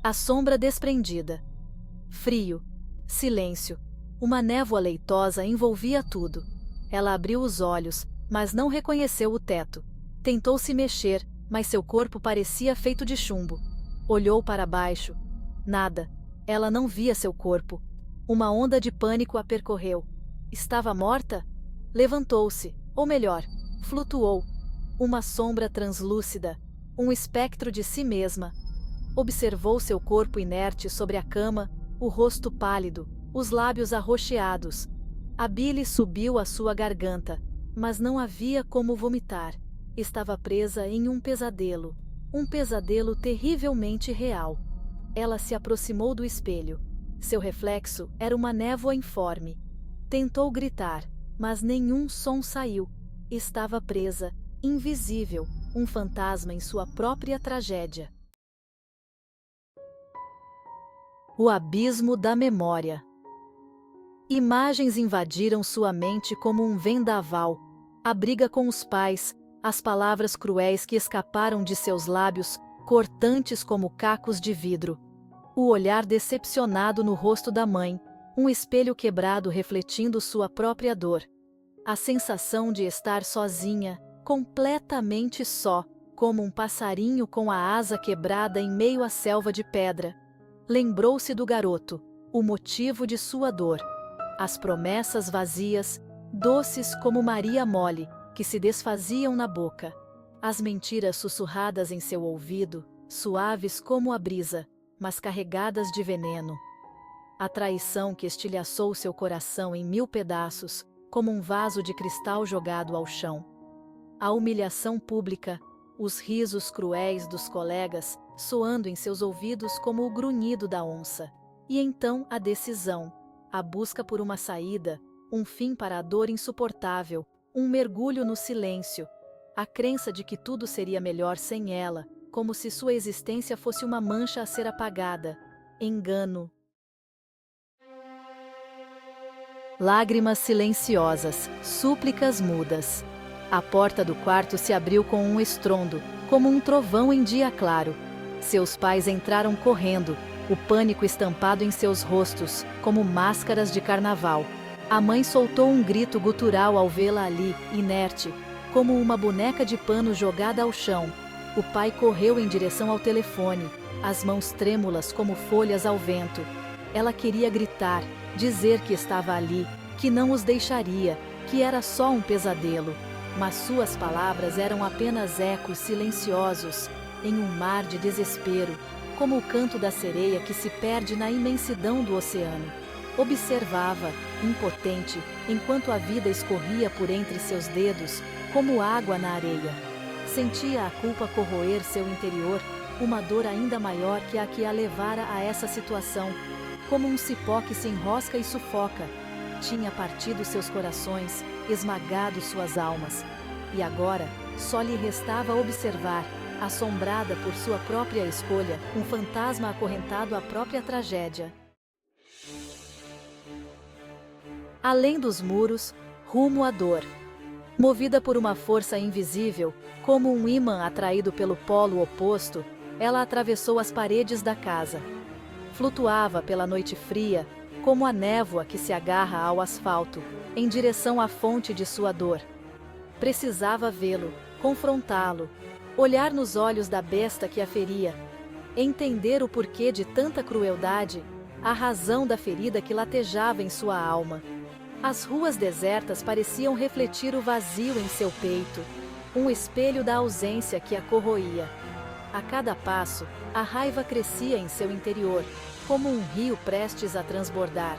A sombra desprendida. Frio. Silêncio. Uma névoa leitosa envolvia tudo. Ela abriu os olhos, mas não reconheceu o teto. Tentou se mexer, mas seu corpo parecia feito de chumbo. Olhou para baixo. Nada. Ela não via seu corpo. Uma onda de pânico a percorreu. Estava morta? Levantou-se, ou melhor, flutuou. Uma sombra translúcida, um espectro de si mesma. Observou seu corpo inerte sobre a cama, o rosto pálido, os lábios arroxeados. A bile subiu à sua garganta, mas não havia como vomitar. Estava presa em um pesadelo terrivelmente real. Ela se aproximou do espelho. Seu reflexo era uma névoa informe. Tentou gritar, mas nenhum som saiu. Estava presa, invisível, um fantasma em sua própria tragédia. O abismo da memória. Imagens invadiram sua mente como um vendaval. A briga com os pais, as palavras cruéis que escaparam de seus lábios, cortantes como cacos de vidro. O olhar decepcionado no rosto da mãe, um espelho quebrado refletindo sua própria dor. A sensação de estar sozinha, completamente só, como um passarinho com a asa quebrada em meio à selva de pedra. Lembrou-se do garoto, o motivo de sua dor. As promessas vazias, doces como Maria mole, que se desfaziam na boca. As mentiras sussurradas em seu ouvido, suaves como a brisa, mas carregadas de veneno. A traição que estilhaçou seu coração em 1000 pedaços, como um vaso de cristal jogado ao chão. A humilhação pública, os risos cruéis dos colegas, soando em seus ouvidos como o grunhido da onça. E então a decisão, a busca por uma saída, um fim para a dor insuportável, um mergulho no silêncio, a crença de que tudo seria melhor sem ela, como se sua existência fosse uma mancha a ser apagada. Engano. Lágrimas silenciosas, súplicas mudas. A porta do quarto se abriu com um estrondo, como um trovão em dia claro. Seus pais entraram correndo, o pânico estampado em seus rostos, como máscaras de carnaval. A mãe soltou um grito gutural ao vê-la ali, inerte, como uma boneca de pano jogada ao chão. O pai correu em direção ao telefone, as mãos trêmulas como folhas ao vento. Ela queria gritar, dizer que estava ali, que não os deixaria, que era só um pesadelo. Mas suas palavras eram apenas ecos silenciosos, em um mar de desespero, como o canto da sereia que se perde na imensidão do oceano. Observava, impotente, enquanto a vida escorria por entre seus dedos, como água na areia. Sentia a culpa corroer seu interior, uma dor ainda maior que a que a levara a essa situação, como um cipó que se enrosca e sufoca. Tinha partido seus corações, esmagado suas almas. E agora, só lhe restava observar, assombrada por sua própria escolha, um fantasma acorrentado à própria tragédia. Além dos muros, rumo à dor. Movida por uma força invisível, como um ímã atraído pelo polo oposto, ela atravessou as paredes da casa. Flutuava pela noite fria, como a névoa que se agarra ao asfalto, em direção à fonte de sua dor. Precisava vê-lo, confrontá-lo, olhar nos olhos da besta que a feria, entender o porquê de tanta crueldade, a razão da ferida que latejava em sua alma. As ruas desertas pareciam refletir o vazio em seu peito, um espelho da ausência que a corroía. A cada passo, a raiva crescia em seu interior, como um rio prestes a transbordar.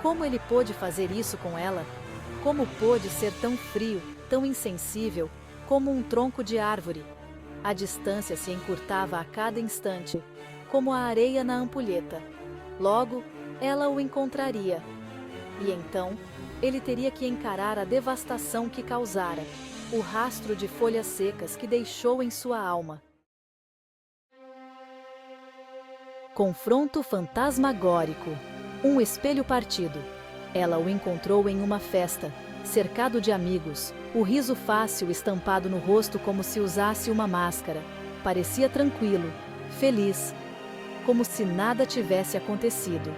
Como ele pôde fazer isso com ela? Como pôde ser tão frio, tão insensível, como um tronco de árvore? A distância se encurtava a cada instante, como a areia na ampulheta. Logo, ela o encontraria. E então, ele teria que encarar a devastação que causara, o rastro de folhas secas que deixou em sua alma. Confronto fantasmagórico. Um espelho partido. Ela o encontrou em uma festa, cercado de amigos, o riso fácil estampado no rosto como se usasse uma máscara. Parecia tranquilo, feliz. como se nada tivesse acontecido.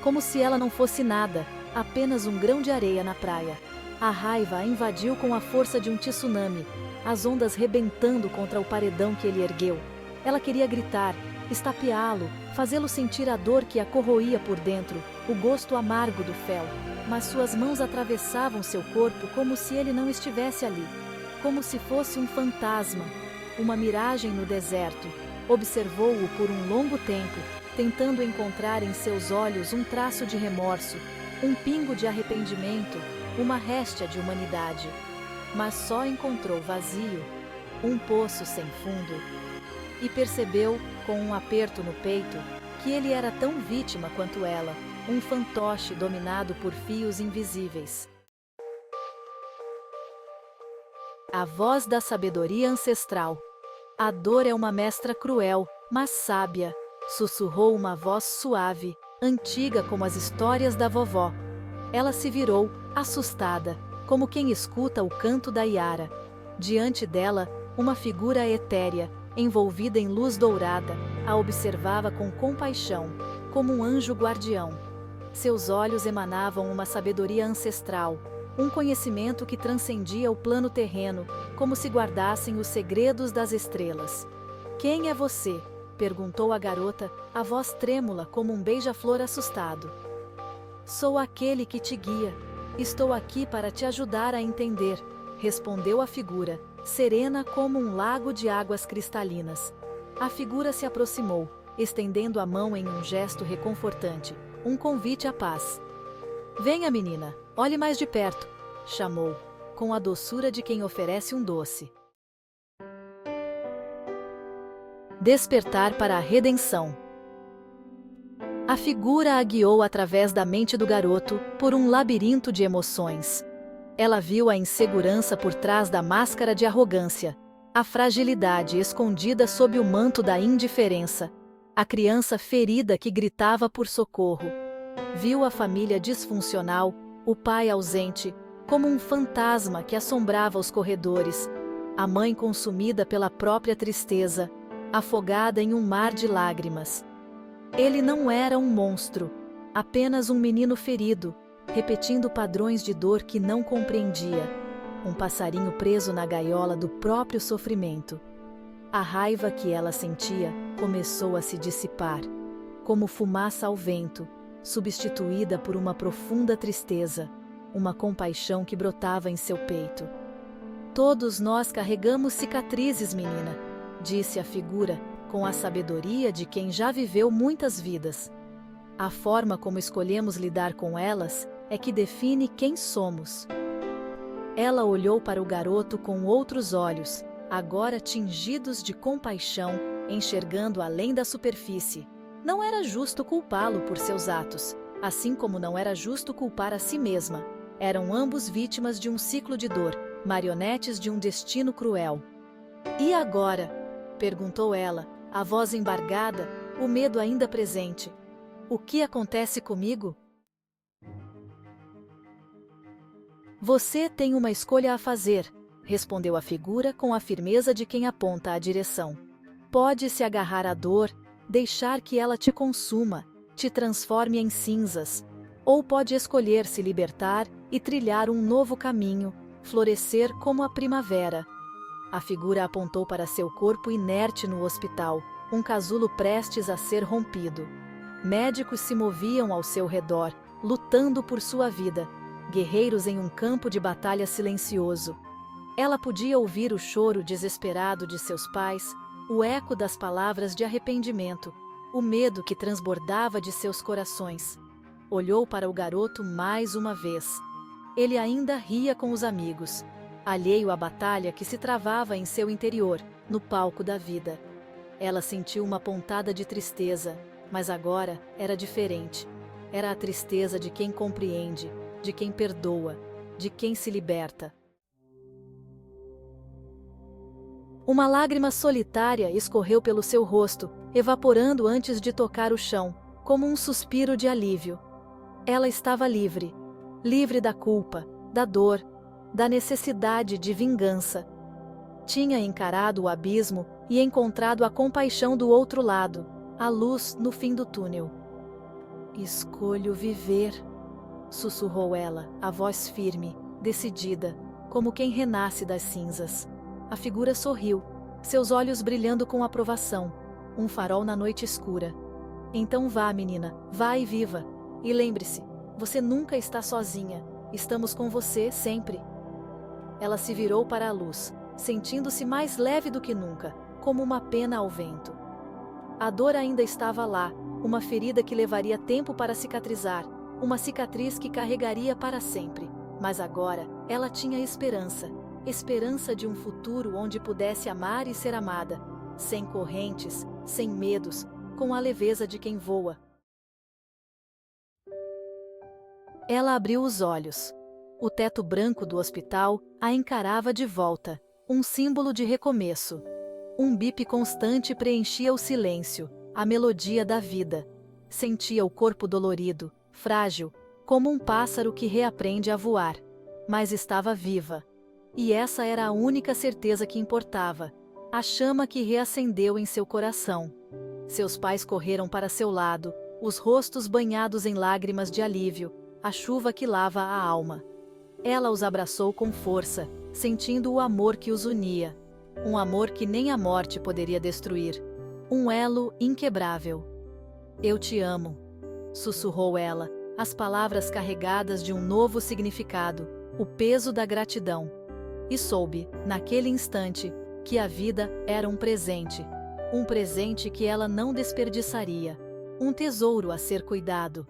Como se ela não fosse nada, apenas um grão de areia na praia. A raiva a invadiu com a força de um tsunami, as ondas rebentando contra o paredão que ele ergueu. Ela queria gritar, estapeá-lo, fazê-lo sentir a dor que a corroía por dentro, o gosto amargo do fel, mas suas mãos atravessavam seu corpo como se ele não estivesse ali, como se fosse um fantasma, uma miragem no deserto. Observou-o por um longo tempo, tentando encontrar em seus olhos um traço de remorso, um pingo de arrependimento, uma réstia de humanidade. Mas só encontrou vazio, um poço sem fundo. E percebeu, com um aperto no peito, que ele era tão vítima quanto ela, um fantoche dominado por fios invisíveis. A voz da sabedoria ancestral. A dor é uma mestra cruel, mas sábia, sussurrou uma voz suave, antiga como as histórias da vovó. Ela se virou, assustada, como quem escuta o canto da Iara. Diante dela, uma figura etérea, envolvida em luz dourada, a observava com compaixão, como um anjo guardião. Seus olhos emanavam uma sabedoria ancestral, um conhecimento que transcendia o plano terreno, como se guardassem os segredos das estrelas. "Quem é você?" perguntou a garota, a voz trêmula como um beija-flor assustado. "Sou aquele que te guia. Estou aqui para te ajudar a entender", respondeu a figura, serena como um lago de águas cristalinas. A figura se aproximou, estendendo a mão em um gesto reconfortante, um convite à paz. "Venha, menina, olhe mais de perto", chamou, com a doçura de quem oferece um doce. Despertar para a redenção. A figura a guiou através da mente do garoto, por um labirinto de emoções. Ela viu a insegurança por trás da máscara de arrogância, a fragilidade escondida sob o manto da indiferença, a criança ferida que gritava por socorro. Viu a família disfuncional, o pai ausente, como um fantasma que assombrava os corredores, a mãe consumida pela própria tristeza, afogada em um mar de lágrimas. Ele não era um monstro, apenas um menino ferido, repetindo padrões de dor que não compreendia, um passarinho preso na gaiola do próprio sofrimento. A raiva que ela sentia começou a se dissipar, como fumaça ao vento, substituída por uma profunda tristeza, uma compaixão que brotava em seu peito. "Todos nós carregamos cicatrizes, menina", disse a figura, com a sabedoria de quem já viveu muitas vidas. "A forma como escolhemos lidar com elas é que define quem somos." Ela olhou para o garoto com outros olhos, agora tingidos de compaixão, enxergando além da superfície. Não era justo culpá-lo por seus atos, assim como não era justo culpar a si mesma. Eram ambos vítimas de um ciclo de dor, marionetes de um destino cruel. "E agora?", perguntou ela, a voz embargada, o medo ainda presente. "O que acontece comigo?" "Você tem uma escolha a fazer", respondeu a figura com a firmeza de quem aponta a direção. "Pode se agarrar à dor, deixar que ela te consuma, te transforme em cinzas, ou pode escolher se libertar e trilhar um novo caminho, florescer como a primavera." A figura apontou para seu corpo inerte no hospital, um casulo prestes a ser rompido. Médicos se moviam ao seu redor, lutando por sua vida, guerreiros em um campo de batalha silencioso. Ela podia ouvir o choro desesperado de seus pais, o eco das palavras de arrependimento, o medo que transbordava de seus corações. Olhou para o garoto mais uma vez. Ele ainda ria com os amigos, alheio à batalha que se travava em seu interior, no palco da vida. Ela sentiu uma pontada de tristeza, mas agora era diferente. Era a tristeza de quem compreende, de quem perdoa, de quem se liberta. Uma lágrima solitária escorreu pelo seu rosto, evaporando antes de tocar o chão, como um suspiro de alívio. Ela estava livre, livre da culpa, da dor, da necessidade de vingança. Tinha encarado o abismo e encontrado a compaixão do outro lado, A luz no fim do túnel. Escolho viver, sussurrou ela, a voz firme, decidida, como quem renasce das cinzas. A figura sorriu, seus olhos brilhando com aprovação, um farol na noite escura. Então vá, menina, vá e viva. E lembre-se, você nunca está sozinha, estamos com você sempre. Ela se virou para a luz, sentindo-se mais leve do que nunca, como uma pena ao vento. A dor ainda estava lá, uma ferida que levaria tempo para cicatrizar, uma cicatriz que carregaria para sempre. Mas agora, ela tinha esperança, esperança de um futuro onde pudesse amar e ser amada, sem correntes, sem medos, com a leveza de quem voa. Ela abriu os olhos. O teto branco do hospital a encarava de volta, um símbolo de recomeço. Um bip constante preenchia o silêncio, a melodia da vida. Sentia o corpo dolorido, frágil, como um pássaro que reaprende a voar. Mas estava viva. E essa era a única certeza que importava, a chama que reacendeu em seu coração. Seus pais correram para seu lado, os rostos banhados em lágrimas de alívio, a chuva que lava a alma. Ela os abraçou com força, sentindo o amor que os unia. Um amor que nem a morte poderia destruir. Um elo inquebrável. Eu te amo, sussurrou ela, as palavras carregadas de um novo significado, o peso da gratidão. E soube, naquele instante, que a vida era um presente que ela não desperdiçaria, um tesouro a ser cuidado.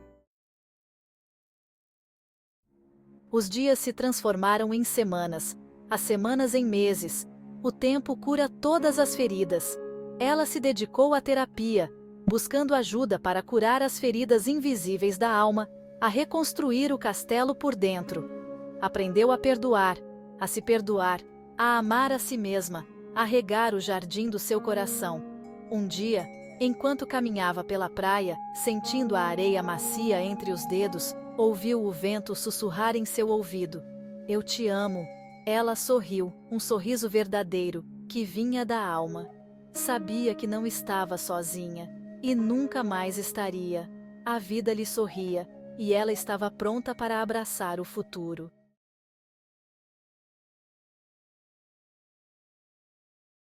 Os dias se transformaram em semanas, as semanas em meses. O tempo cura todas as feridas. Ela se dedicou à terapia, buscando ajuda para curar as feridas invisíveis da alma, a reconstruir o castelo por dentro. Aprendeu a perdoar, a se perdoar, a amar a si mesma, a regar o jardim do seu coração. Um dia, enquanto caminhava pela praia, sentindo a areia macia entre os dedos, ouviu o vento sussurrar em seu ouvido. Eu te amo. Ela sorriu, um sorriso verdadeiro, que vinha da alma. Sabia que não estava sozinha, e nunca mais estaria. A vida lhe sorria, e ela estava pronta para abraçar o futuro.